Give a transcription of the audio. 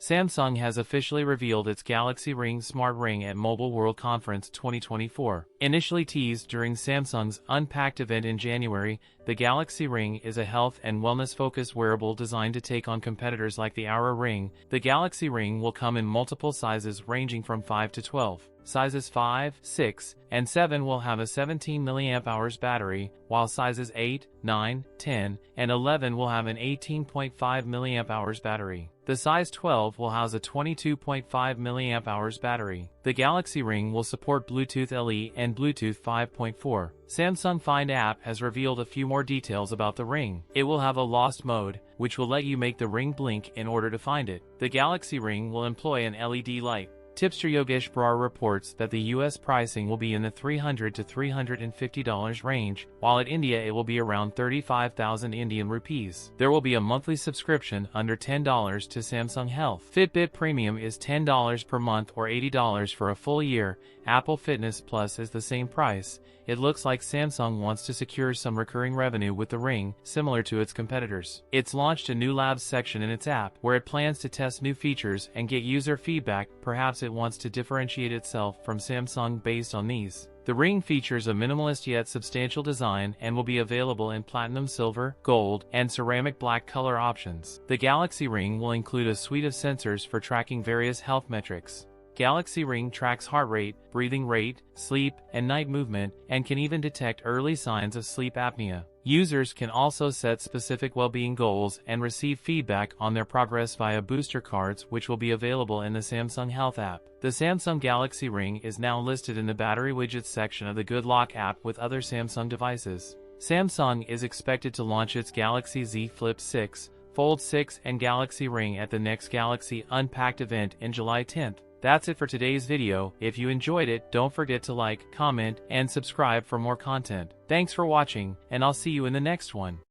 Samsung has officially revealed its Galaxy Ring Smart Ring at Mobile World Conference 2024. Initially teased during Samsung's Unpacked event in January, the Galaxy Ring is a health and wellness-focused wearable designed to take on competitors like the Oura Ring. The Galaxy Ring will come in multiple sizes ranging from 5 to 12. Sizes 5, 6, and 7 will have a 17 mAh battery, while sizes 8, 9, 10, and 11 will have an 18.5 mAh battery. The size 12 will house a 22.5 mAh battery. The Galaxy Ring will support Bluetooth LE and Bluetooth 5.4. Samsung Find app has revealed a few more details about the ring. It will have a lost mode, which will let you make the ring blink in order to find it. The Galaxy Ring will employ an LED light. Tipster Yogesh Brar reports that the US pricing will be in the $300 to $350 range, while at India it will be around 35,000 Indian rupees. There will be a monthly subscription under $10 to Samsung Health. Fitbit Premium is $10 per month or $80 for a full year. Apple Fitness Plus is the same price. It looks like Samsung wants to secure some recurring revenue with the ring, similar to its competitors. It's launched a new labs section in its app, where it plans to test new features and get user feedback. Perhaps it wants to differentiate itself from Samsung based on these. The ring features a minimalist yet substantial design and will be available in platinum silver, gold, and ceramic black color options. The Galaxy Ring will include a suite of sensors for tracking various health metrics. Galaxy Ring tracks heart rate, breathing rate, sleep, and night movement, and can even detect early signs of sleep apnea. Users can also set specific well-being goals and receive feedback on their progress via booster cards, which will be available in the Samsung Health app. The Samsung Galaxy Ring is now listed in the battery widgets section of the Good Lock app with other Samsung devices. Samsung is expected to launch its Galaxy Z Flip 6, Fold 6, and Galaxy Ring at the next Galaxy Unpacked event in July 10th. That's it for today's video. If you enjoyed it, don't forget to like, comment, and subscribe for more content. Thanks for watching, and I'll see you in the next one.